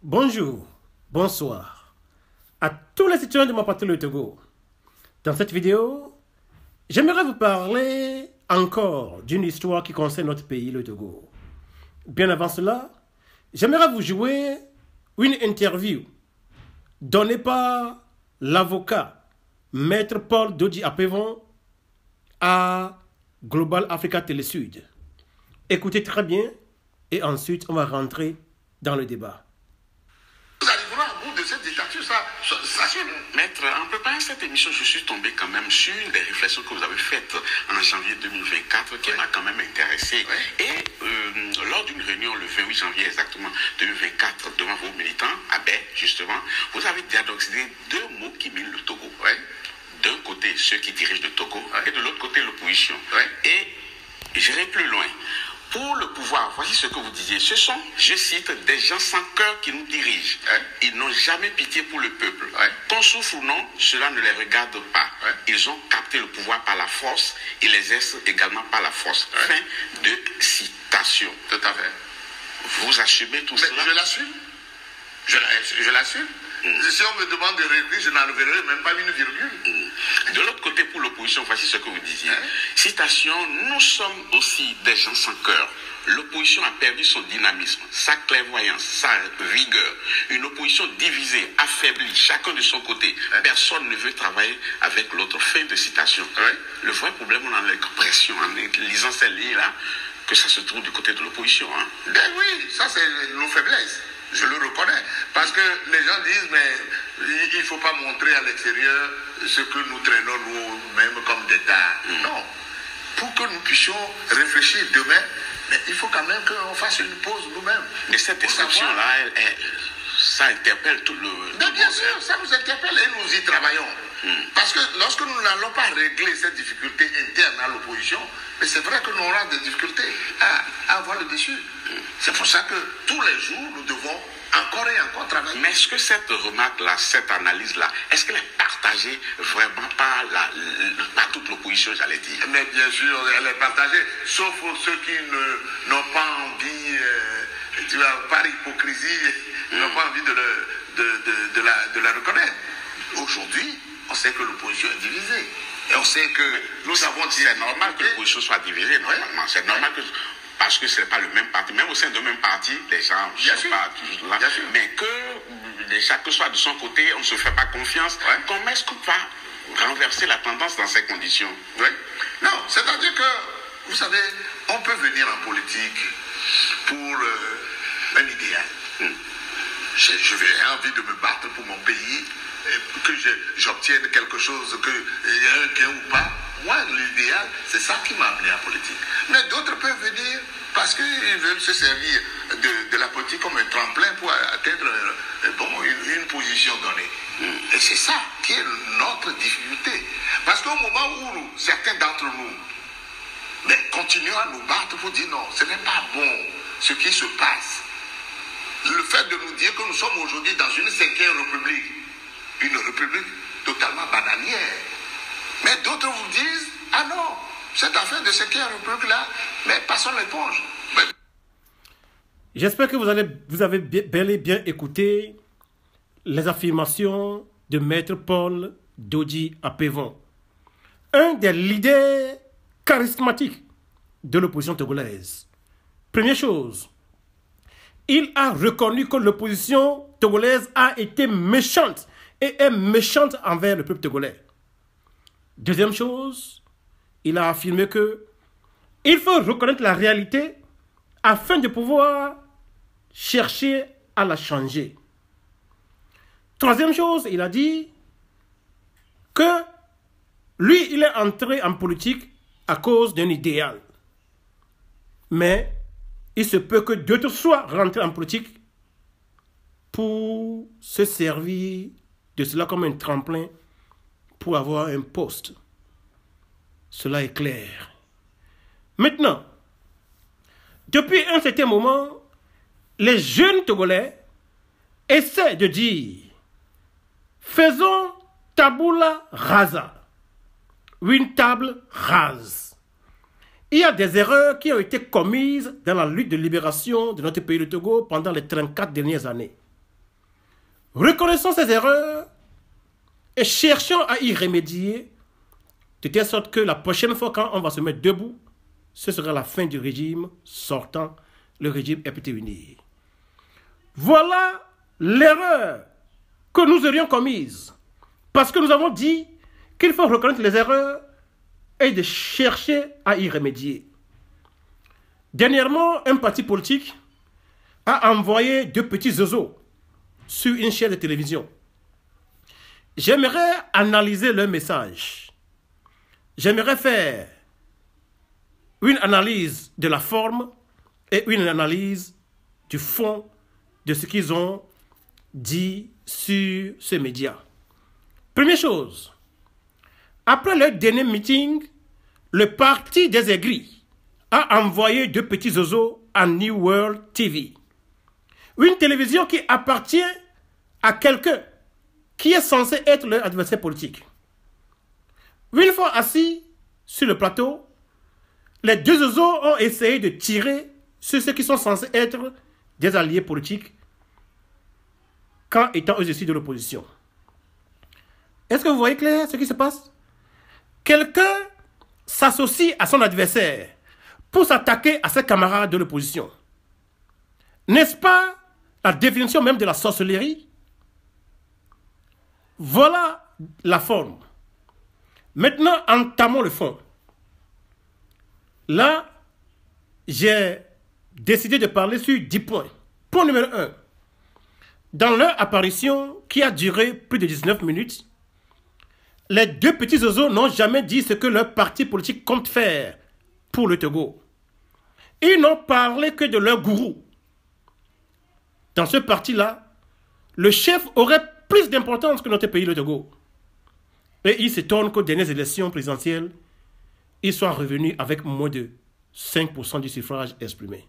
Bonjour, bonsoir à tous les citoyens de ma patrie le Togo. Dans cette vidéo, j'aimerais vous parler encore d'une histoire qui concerne notre pays, le Togo. Bien avant cela, j'aimerais vous jouer une interview donnée par l'avocat Maître Paul Dodji Apevon à Global Africa Télé-Sud. Écoutez très bien et ensuite on va rentrer dans le débat. Nous arriverons à bout de cette dictature, ça Maître, en préparant cette émission, je suis tombé quand même sur une des réflexions que vous avez faites en janvier 2024 qui m'a quand même intéressé. Et lors d'une réunion le 28 janvier exactement 2024 devant vos militants, à Baie, justement, vous avez diagnostiqué deux mots qui minent le Togo. D'un côté, ceux qui dirigent le Togo, et de l'autre côté, l'opposition. Et j'irai plus loin. Pour le pouvoir, voici ce que vous disiez. Ce sont, je cite, des gens sans cœur qui nous dirigent. Ils n'ont jamais pitié pour le peuple. Qu'on souffre ou non, cela ne les regarde pas. Ils ont capté le pouvoir par la force. Ils l'exercent également par la force. Fin de citation. Tout à fait. Vous assumez tout cela? Je l'assume. Je l'assume. Si on me demande de réécrire, je n'enverrai même pas une virgule. De l'autre côté, pour l'opposition, voici ce que vous disiez. Citation, nous sommes aussi des gens sans cœur. L'opposition a perdu son dynamisme, sa clairvoyance, sa vigueur. Une opposition divisée, affaiblie, chacun de son côté. Personne ne veut travailler avec l'autre. Fin de citation. Le vrai problème, on a l'impression, en lisant ces lignes-là, que ça se trouve du côté de l'opposition. Ben oui, ça c'est nos faiblesses. Je le reconnais. Parce que les gens disent, mais il ne faut pas montrer à l'extérieur ce que nous traînons nous-mêmes comme d'État. Non. Pour que nous puissions réfléchir demain, mais il faut quand même qu'on fasse une pause nous-mêmes. Mais cette description-là, ça interpelle tout le... Mais bien sûr, ça nous interpelle et nous y travaillons. Parce que lorsque nous n'allons pas régler cette difficulté interne à l'opposition, mais c'est vrai que nous aurons des difficultés à avoir le dessus. C'est pour ça que tous les jours, nous devons encore et encore travailler. Mais est-ce que cette remarque-là, cette analyse-là, est-ce qu'elle est partagée vraiment par toute l'opposition, j'allais dire? Mais bien sûr, elle est partagée, sauf pour ceux qui n'ont pas envie, tu vois, par hypocrisie, n'ont pas envie de la reconnaître. Aujourd'hui, on sait que l'opposition est divisée. Et on sait que nous avons dit... C'est normal que l'opposition soit divisée, normalement. C'est normal que... Parce que ce n'est pas le même parti. Même au sein d'un même parti, les gens ne sont pas toujours là. Mais que chacun soit de son côté, on ne se fait pas confiance. Comment est-ce qu'on va renverser la tendance dans ces conditions? Non, c'est-à-dire que, vous savez, on peut venir en politique pour un idéal. J'ai envie de me battre pour mon pays, que j'obtienne quelque chose, qu'il y ait un gain ou pas. Moi, l'idéal, c'est ça qui m'a amené à la politique. Mais d'autres peuvent venir parce qu'ils veulent se servir de la politique comme un tremplin pour atteindre une position donnée. Et c'est ça qui est notre difficulté. Parce qu'au moment où certains d'entre nous continuent à nous battre pour dire non, ce n'est pas bon ce qui se passe. Le fait de nous dire que nous sommes aujourd'hui dans une 5e république, une république totalement bananière. Mais d'autres vous disent, ah non, cette affaire de 5e république-là, mais passons l'éponge. J'espère que vous avez bel et bien écouté les affirmations de Maître Paul Dodji Apevon, un des leaders charismatiques de l'opposition togolaise. Première chose, il a reconnu que l'opposition togolaise a été méchante et est méchante envers le peuple togolais. Deuxième chose, il a affirmé que il faut reconnaître la réalité afin de pouvoir chercher à la changer. Troisième chose, il a dit que lui, il est entré en politique à cause d'un idéal. Mais il se peut que d'autres soient rentrés en politique pour se servir de cela comme un tremplin pour avoir un poste. Cela est clair. Maintenant, depuis un certain moment, les jeunes Togolais essaient de dire faisons tabula rasa, une table rase. Il y a des erreurs qui ont été commises dans la lutte de libération de notre pays, le Togo, pendant les 34 dernières années. Reconnaissons ces erreurs et cherchons à y remédier de telle sorte que la prochaine fois quand on va se mettre debout, ce sera la fin du régime sortant, le régime FPT-UNI. Voilà l'erreur que nous aurions commise. Parce que nous avons dit qu'il faut reconnaître les erreurs et de chercher à y remédier. Dernièrement, un parti politique a envoyé 2 petits zozos sur une chaîne de télévision. J'aimerais analyser leur message. J'aimerais faire une analyse de la forme et une analyse du fond de ce qu'ils ont dit sur ce média. Première chose, après leur dernier meeting, le parti des aigris a envoyé 2 petits zozos à New World TV. Une télévision qui appartient à quelqu'un qui est censé être leur adversaire politique. Une fois assis sur le plateau, les 2 zozos ont essayé de tirer sur ceux qui sont censés être des alliés politiques quand étant eux aussi de l'opposition. Est-ce que vous voyez clair ce qui se passe? Quelqu'un s'associe à son adversaire pour s'attaquer à ses camarades de l'opposition. N'est-ce pas la définition même de la sorcellerie? Voilà la forme. Maintenant, entamons le fond. Là, j'ai décidé de parler sur 10 points. Point numéro 1. Dans leur apparition, qui a duré plus de 19 minutes, les 2 petits zozos n'ont jamais dit ce que leur parti politique compte faire pour le Togo. Ils n'ont parlé que de leur gourou. Dans ce parti-là, le chef aurait plus d'importance que notre pays, le Togo. Et il s'étonne qu'aux dernières élections présidentielles, il soit revenu avec moins de 5% du suffrage exprimé.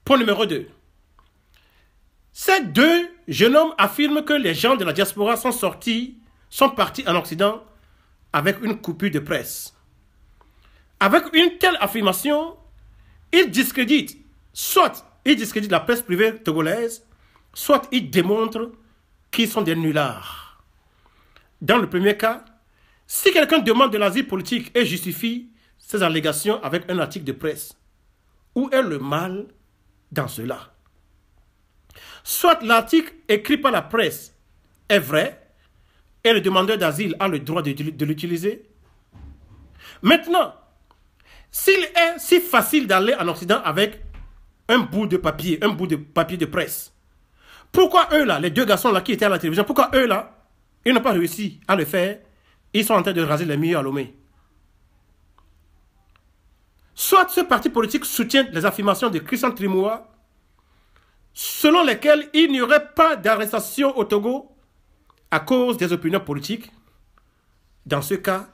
Point numéro 2. Ces 2 jeunes hommes affirment que les gens de la diaspora sont partis en Occident avec une coupure de presse. Avec une telle affirmation, ils discréditent, soit ils discréditent la presse privée togolaise, soit ils démontrent qu'ils sont des nullards. Dans le premier cas, si quelqu'un demande de l'asile politique et justifie ses allégations avec un article de presse, où est le mal dans cela? Soit l'article écrit par la presse est vrai et le demandeur d'asile a le droit de l'utiliser. Maintenant, s'il est si facile d'aller en Occident avec un bout de papier de presse, pourquoi eux là, les 2 garçons là qui étaient à la télévision, pourquoi eux là, ils n'ont pas réussi à le faire? Ils sont en train de raser les murs à Lomé. Soit ce parti politique soutient les affirmations de Christian Trimoua, selon lesquelles il n'y aurait pas d'arrestation au Togo à cause des opinions politiques. Dans ce cas,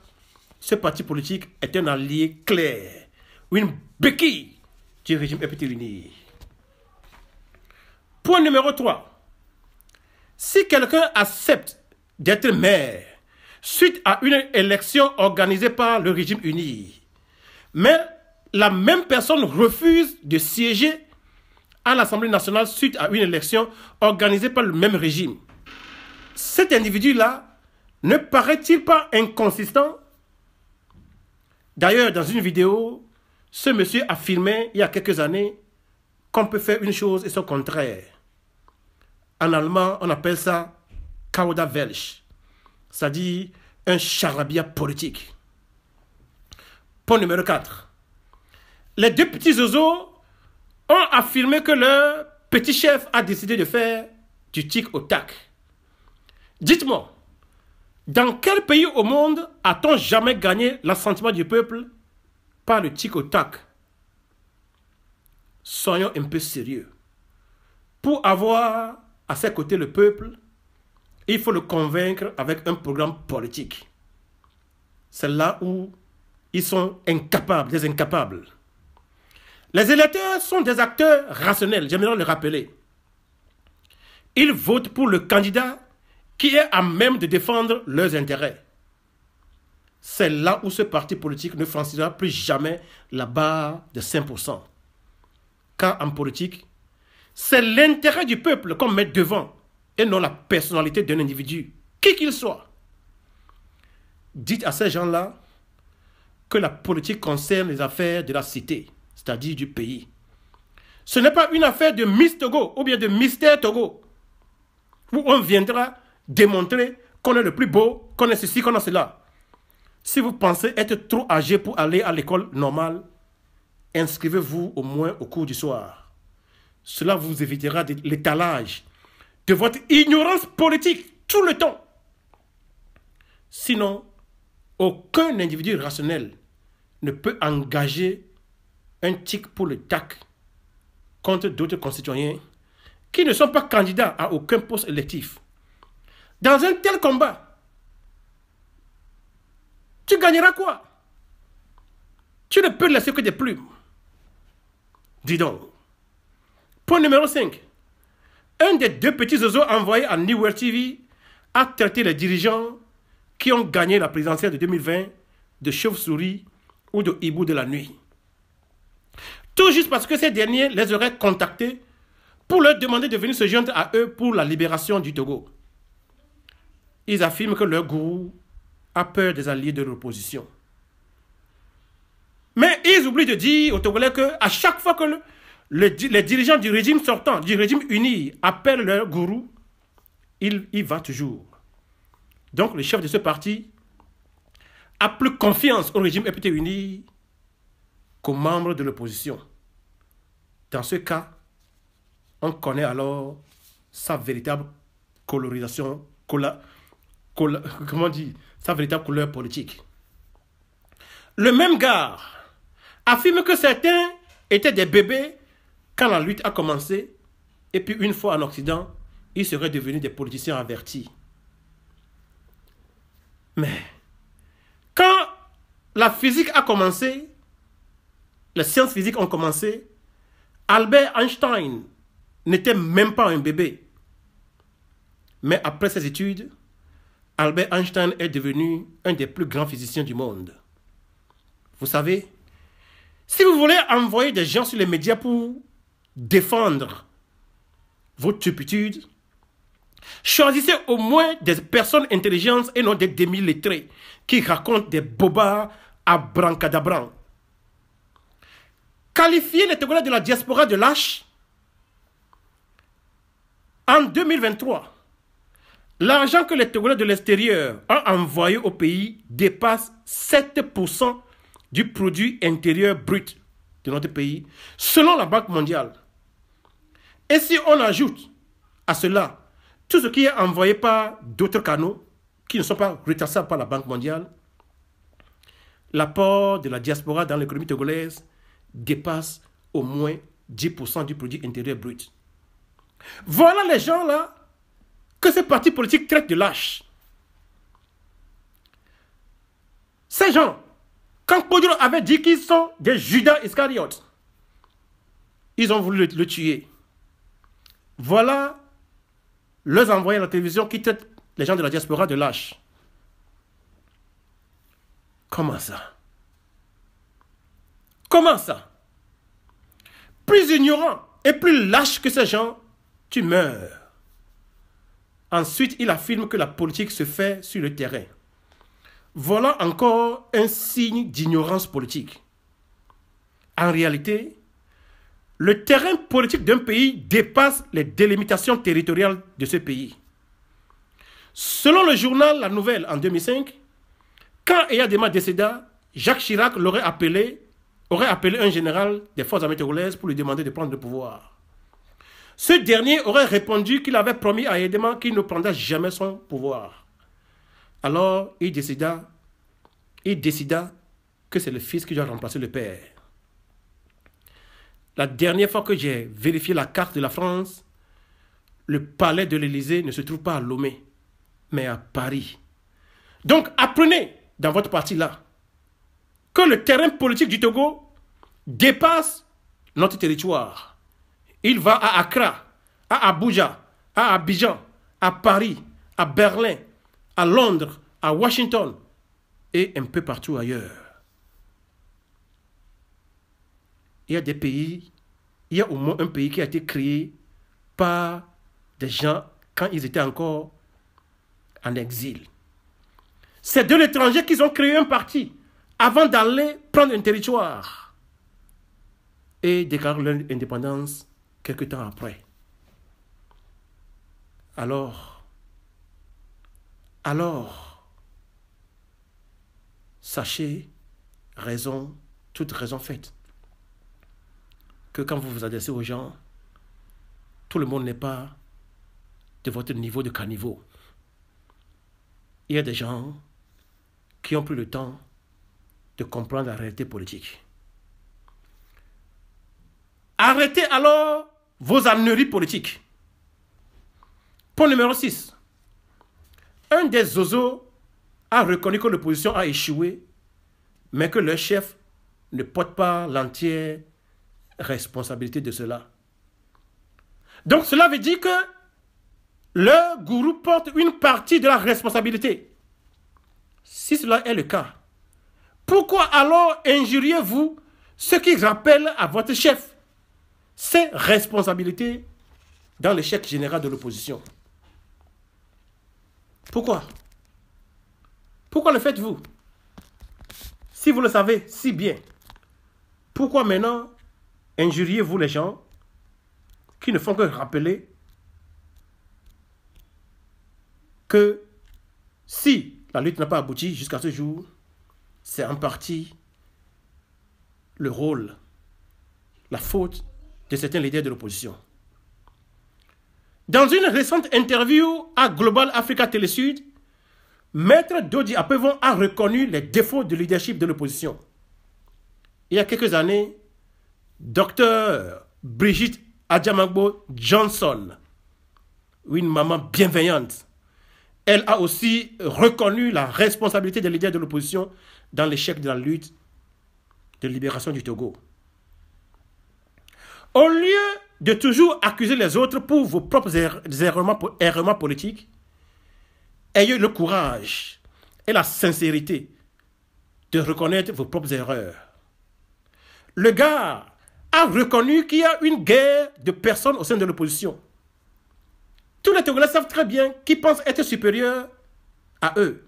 ce parti politique est un allié clair, ou une béquille du régime FPT-UNI. Point numéro 3. Si quelqu'un accepte d'être maire suite à une élection organisée par le régime uni, mais la même personne refuse de siéger à l'Assemblée nationale suite à une élection organisée par le même régime, cet individu-là ne paraît-il pas inconsistant? D'ailleurs, dans une vidéo, ce monsieur affirmait il y a quelques années qu'on peut faire une chose et son contraire. En allemand, on appelle ça Kauderwelsch, c'est-à-dire un charabia politique. Point numéro 4. Les 2 petits zozos ont affirmé que leur petit chef a décidé de faire du tic au tac. Dites-moi, dans quel pays au monde a-t-on jamais gagné l'assentiment du peuple par le tic au tac? Soyons un peu sérieux. Pour avoir à ses côtés le peuple, il faut le convaincre avec un programme politique. C'est là où ils sont incapables, des incapables. Les électeurs sont des acteurs rationnels, j'aimerais le rappeler. Ils votent pour le candidat qui est à même de défendre leurs intérêts. C'est là où ce parti politique ne franchira plus jamais la barre de 5%. Car en politique, c'est l'intérêt du peuple qu'on met devant et non la personnalité d'un individu, qui qu'il soit. Dites à ces gens-là que la politique concerne les affaires de la cité, c'est-à-dire du pays. Ce n'est pas une affaire de Miss Togo ou bien de Mister Togo, où on viendra démontrer qu'on est le plus beau, qu'on est ceci, qu'on a cela. Si vous pensez être trop âgé pour aller à l'école normale, inscrivez-vous au moins au cours du soir. Cela vous évitera l'étalage de votre ignorance politique tout le temps. Sinon, aucun individu rationnel ne peut engager un tic pour le tac contre d'autres concitoyens qui ne sont pas candidats à aucun poste électif. Dans un tel combat, tu gagneras quoi? Tu ne peux laisser que des plumes. Dis donc. Point numéro 5. Un des deux petits oiseaux envoyés à New World TV a traité les dirigeants qui ont gagné la présidentielle de 2020 de chauve-souris ou de hibou de la nuit. Tout juste parce que ces derniers les auraient contactés pour leur demander de venir se joindre à eux pour la libération du Togo. Ils affirment que leur gourou a peur des alliés de l'opposition. Mais ils oublient de dire aux Togolais qu'à chaque fois que les dirigeants du régime sortant, du régime uni, appellent leur gourou, il y va toujours. Donc le chef de ce parti a plus confiance au régime EPT uni qu'aux membres de l'opposition. Dans ce cas, on connaît alors sa véritable colorisation, sa véritable couleur politique. Le même gars affirme que certains étaient des bébés quand la lutte a commencé, et puis une fois en Occident, ils seraient devenus des politiciens avertis. Mais quand la physique a commencé, les sciences physiques ont commencé, Albert Einstein n'était même pas un bébé. Mais après ses études, Albert Einstein est devenu un des plus grands physiciens du monde. Vous savez, si vous voulez envoyer des gens sur les médias pour défendre vos turpitudes, choisissez au moins des personnes intelligentes et non des demi-lettrés qui racontent des bobards à brancadabran. Qualifier les Togolais de la diaspora de lâches. En 2023, l'argent que les Togolais de l'extérieur ont envoyé au pays dépasse 7% du produit intérieur brut de notre pays, selon la Banque mondiale. Et si on ajoute à cela tout ce qui est envoyé par d'autres canaux qui ne sont pas retraçables par la Banque mondiale, l'apport de la diaspora dans l'économie togolaise dépasse au moins 10% du produit intérieur brut. Voilà les gens-là que ces partis politiques traitent de lâches. Ces gens, quand Poduro avait dit qu'ils sont des Judas Iscariotes, ils ont voulu le tuer. Voilà leurs envoyés à la télévision qui traitent les gens de la diaspora de lâches. Comment ça? Comment ça? Plus ignorant et plus lâche que ces gens, tu meurs. Ensuite, il affirme que la politique se fait sur le terrain. Voilà encore un signe d'ignorance politique. En réalité, le terrain politique d'un pays dépasse les délimitations territoriales de ce pays. Selon le journal La Nouvelle en 2005, quand Eyadema décéda, Jacques Chirac aurait appelé un général des forces armées togolaises pour lui demander de prendre le pouvoir. Ce dernier aurait répondu qu'il avait promis à Eyadema qu'il ne prendra jamais son pouvoir. Alors, il décida que c'est le fils qui doit remplacer le père. La dernière fois que j'ai vérifié la carte de la France, le palais de l'Élysée ne se trouve pas à Lomé, mais à Paris. Donc, apprenez dans votre parti-là que le terrain politique du Togo dépasse notre territoire. Il va à Accra, à Abuja, à Abidjan, à Paris, à Berlin, à Londres, à Washington et un peu partout ailleurs. Il y a des pays, il y a au moins un pays qui a été créé par des gens quand ils étaient encore en exil. C'est de l'étranger qu'ils ont créé un parti avant d'aller prendre un territoire et déclarer leur indépendance quelque temps après. Alors, sachez, toute raison faite, que quand vous vous adressez aux gens, tout le monde n'est pas de votre niveau de caniveau. Il y a des gens qui ont pris le temps de comprendre la réalité politique. Arrêtez alors vos âneries politiques. Point numéro 6. Un des zozos a reconnu que l'opposition a échoué, mais que leur chef ne porte pas l'entière responsabilité de cela. Donc cela veut dire que le gourou porte une partie de la responsabilité. Si cela est le cas, pourquoi alors injuriez-vous ce qui rappelle à votre chef ses responsabilités dans l'échec général de l'opposition? Pourquoi? Pourquoi le faites-vous? Si vous le savez si bien, pourquoi maintenant injuriez-vous les gens qui ne font que rappeler que si la lutte n'a pas abouti jusqu'à ce jour, c'est en partie le rôle, la faute de certains leaders de l'opposition. Dans une récente interview à Global Africa Télésud, Maître Dodi Apevon a reconnu les défauts de leadership de l'opposition. Il y a quelques années, Dr Brigitte Adjamagbo Johnson, une maman bienveillante, elle a aussi reconnu la responsabilité des leaders de l'opposition dans l'échec de la lutte de libération du Togo. Au lieu de toujours accuser les autres pour vos propres errements politiques, ayez le courage et la sincérité de reconnaître vos propres erreurs. Le gars a reconnu qu'il y a une guerre de personnes au sein de l'opposition. Tous les Togolais savent très bien qu'ils pensent être supérieurs à eux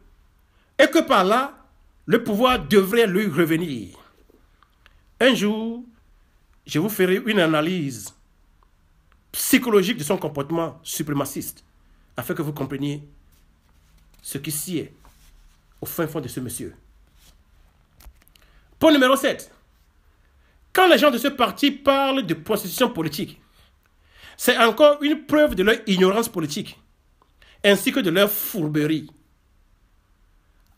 et que par là, le pouvoir devrait lui revenir. Un jour, je vous ferai une analyse psychologique de son comportement suprémaciste afin que vous compreniez ce qui sied au fin fond de ce monsieur. Point numéro 7. Quand les gens de ce parti parlent de prostitution politique, c'est encore une preuve de leur ignorance politique, ainsi que de leur fourberie.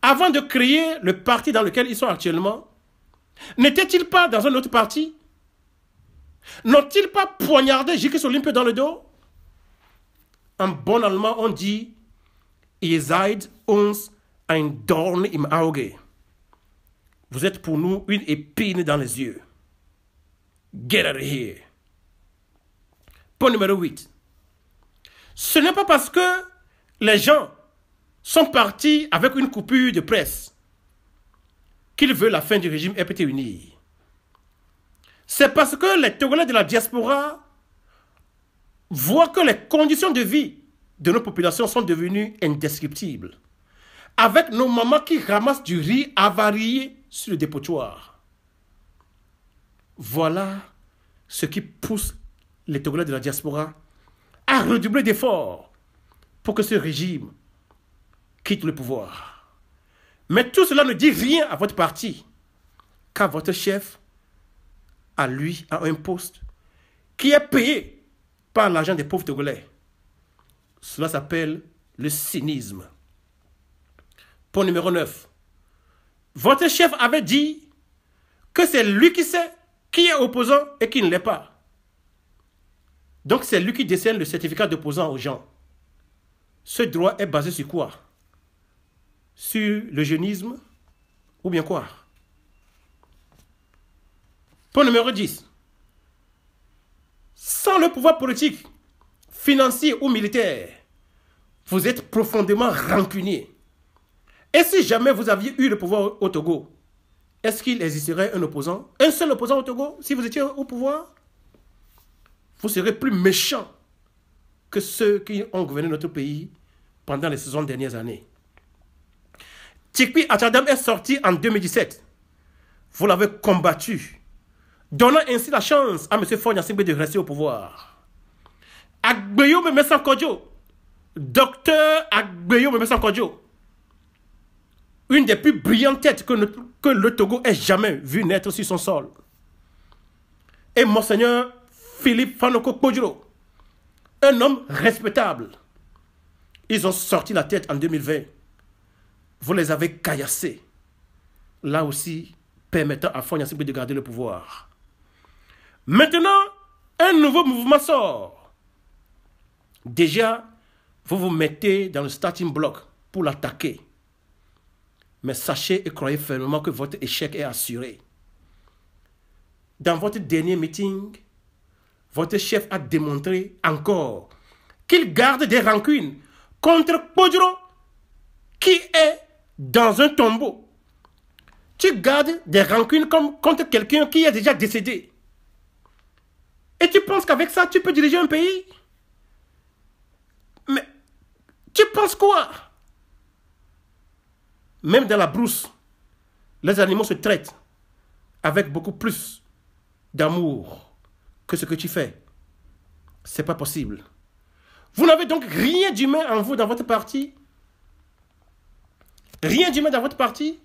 Avant de créer le parti dans lequel ils sont actuellement, n'étaient-ils pas dans un autre parti? N'ont-ils pas poignardé J.K. Olympio dans le dos? En bon allemand, on dit « Ihr seid uns ein Dorn im Auge ». Vous êtes pour nous une épine dans les yeux. Get out of here. Point numéro 8. Ce n'est pas parce que les gens sont partis avec une coupure de presse qu'ils veulent la fin du régime RPT-UNI. C'est parce que les Togolais de la diaspora voient que les conditions de vie de nos populations sont devenues indescriptibles. Avec nos mamans qui ramassent du riz avarié sur le dépotoir. Voilà ce qui pousse les Togolais de la diaspora à redoubler d'efforts pour que ce régime quitte le pouvoir. Mais tout cela ne dit rien à votre parti, car votre chef a un poste qui est payé par l'argent des pauvres Togolais. Cela s'appelle le cynisme. Point numéro 9. Votre chef avait dit que c'est lui qui sait qui est opposant et qui ne l'est pas. Donc c'est lui qui décerne le certificat d'opposant aux gens. Ce droit est basé sur quoi? Sur le jeunisme ou bien quoi? Point numéro 10. Sans le pouvoir politique, financier ou militaire, vous êtes profondément rancunier. Et si jamais vous aviez eu le pouvoir au Togo, est-ce qu'il existerait un seul opposant au Togo si vous étiez au pouvoir? Vous serez plus méchant que ceux qui ont gouverné notre pays pendant les 60 dernières années. Tikpi Achadam est sorti en 2017. Vous l'avez combattu, donnant ainsi la chance à M. Fogna Singbe de rester au pouvoir. Agbeyo Memesan Kodjo, docteur Agbeyo Memesan Kodjo, une des plus brillantes têtes que le Togo ait jamais vu naître sur son sol. Et Monseigneur Philippe Fanoko Kodjiro, un homme respectable. Ils ont sorti la tête en 2020. Vous les avez caillassés. Là aussi, permettant à Fogna Singbe de garder le pouvoir. Maintenant, un nouveau mouvement sort. Déjà, vous vous mettez dans le starting block pour l'attaquer. Mais sachez et croyez fermement que votre échec est assuré. Dans votre dernier meeting, votre chef a démontré encore qu'il garde des rancunes contre Kodjiro, qui est dans un tombeau. Tu gardes des rancunes contre quelqu'un qui est déjà décédé. Et tu penses qu'avec ça, tu peux diriger un pays? Mais tu penses quoi? Même dans la brousse, les animaux se traitent avec beaucoup plus d'amour que ce que tu fais. C'est pas possible. Vous n'avez donc rien d'humain en vous dans votre parti? Rien d'humain dans votre parti?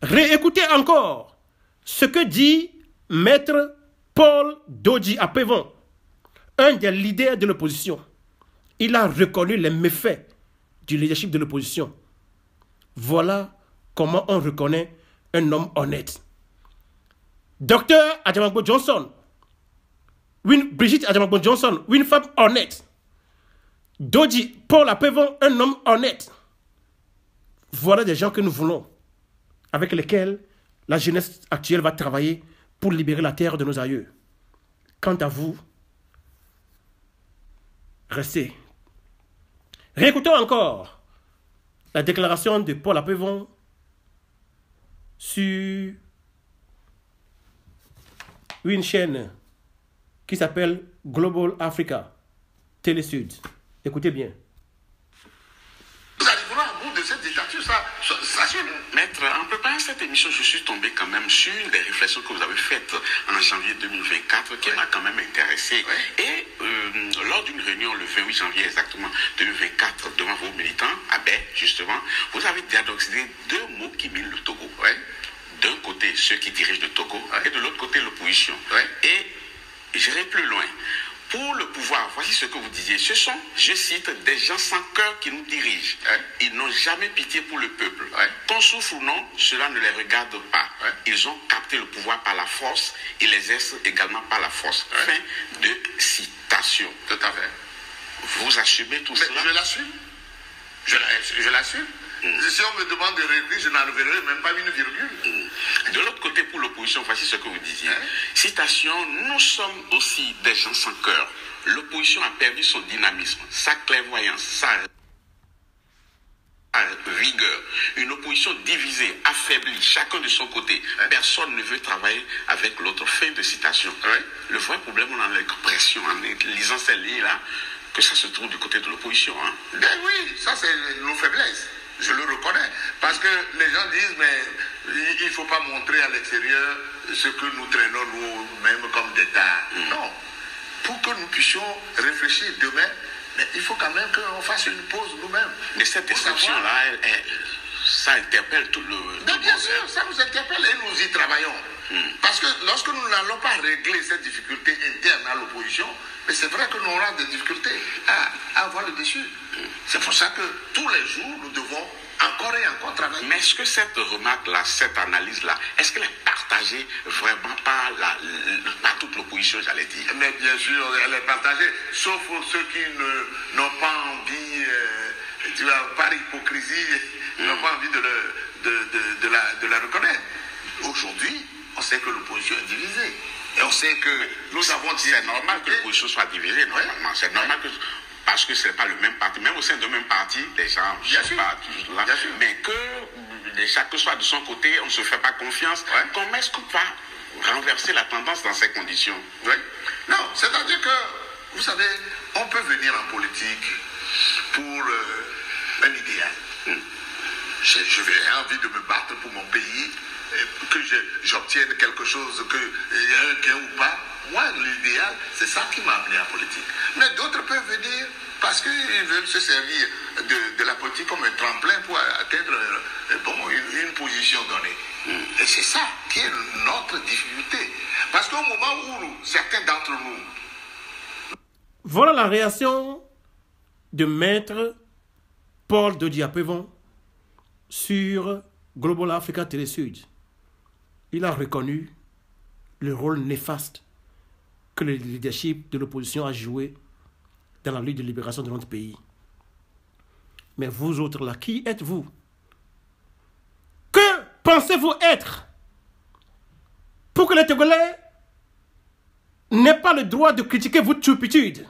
Réécoutez encore ce que dit Maître Paul Dodji Apevon, un des leaders de l'opposition. Il a reconnu les méfaits du leadership de l'opposition. Voilà comment on reconnaît un homme honnête. Docteur Adjamagbo Johnson, Brigitte Adjamagbo Johnson, une femme honnête. Dodji Paul Apevon, un homme honnête. Voilà des gens que nous voulons, avec lesquels la jeunesse actuelle va travailler pour libérer la terre de nos aïeux. Quant à vous, restez. Réécoutons encore la déclaration de Paul Apevon sur une chaîne qui s'appelle Global Africa, Télé Sud. Écoutez bien. Nous arriverons à bout de cette dictature, sachez-le. Maître, en préparant cette émission, je suis tombé quand même sur une des réflexions que vous avez faites en janvier 2024 qui m'a quand même intéressé. Et lors d'une réunion le 28 janvier exactement 2024 devant vos militants, à Baie, justement, vous avez diagnostiqué deux mots qui minent le Togo. D'un côté, ceux qui dirigent le Togo, et de l'autre côté, l'opposition. Et j'irai plus loin. Pour le pouvoir, voici ce que vous disiez. Ce sont, je cite, des gens sans cœur qui nous dirigent. Ils n'ont jamais pitié pour le peuple. Qu'on souffre ou non, cela ne les regarde pas. Ils ont capté le pouvoir par la force et l'exercent également par la force. Fin de citation. Tout à fait. Vous assumez tout cela? Je l'assume. Je l'assume. Si on me demande de réécrire, je n'enlèverai même pas une virgule. De l'autre côté, pour l'opposition, voici ce que vous disiez. Citation, nous sommes aussi des gens sans cœur. L'opposition a perdu son dynamisme, sa clairvoyance, sa rigueur. Une opposition divisée, affaiblie, chacun de son côté. Personne ne veut travailler avec l'autre. Fin de citation. Le vrai problème, on a l'impression, en lisant ces lignes-là, que ça se trouve du côté de l'opposition. Ben oui, ça c'est nos faiblesses. Je le reconnais. Parce que les gens disent, mais il ne faut pas montrer à l'extérieur ce que nous traînons nous-mêmes comme d'État. Non. Pour que nous puissions réfléchir demain, mais il faut quand même qu'on fasse une pause nous-mêmes. Mais cette description-là, ça interpelle tout le... Mais bien sûr, ça nous interpelle et nous y travaillons. Parce que lorsque nous n'allons pas régler cette difficulté interne à l'opposition, mais c'est vrai que nous aurons des difficultés à avoir le dessus. C'est pour ça que tous les jours, nous devons encore et encore travailler. Mais est-ce que cette remarque-là, cette analyse-là, est-ce qu'elle est partagée vraiment par toute l'opposition, j'allais dire? Mais bien sûr, elle est partagée, sauf pour ceux qui n'ont pas envie, tu vois, par hypocrisie, n'ont pas envie de la reconnaître. Aujourd'hui, on sait que l'opposition est divisée. Et on sait que nous avons... C'est normal que l'opposition soit divisée, normalement. C'est normal que... Parce que ce n'est pas le même parti. Même au sein de même parti, les gens ne sont pas toujours là. Mais que chacun soit de son côté, on ne se fait pas confiance. Comment est-ce qu'on va renverser la tendance dans ces conditions? Non, c'est-à-dire que vous savez, on peut venir en politique pour un idéal. J'ai envie de me battre pour mon pays, que j'obtienne quelque chose, qu'il y ait un gain ou pas. Moi, l'idéal, c'est ça qui m'a amené en politique. Mais d'autres peuvent venir parce qu'ils veulent se servir de la politique comme un tremplin pour atteindre une position donnée. Et c'est ça qui est notre difficulté. Parce qu'au moment où certains d'entre nous... Voilà la réaction de Maître Paul Dodji Apevon sur Global Africa Télé Sud. Il a reconnu le rôle néfaste que le leadership de l'opposition a joué dans la lutte de libération de notre pays. Mais vous autres là, qui êtes-vous? Que pensez-vous être pour que les Togolais n'aient pas le droit de critiquer votre turpitude?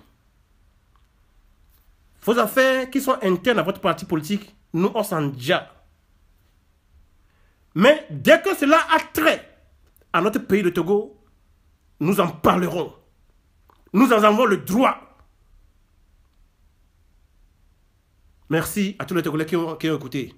Vos affaires qui sont internes à votre parti politique, nous on s'en déjà. Mais dès que cela a trait à notre pays, le Togo, nous en parlerons. Nous en avons le droit. Merci à tous les Togolais qui ont écouté.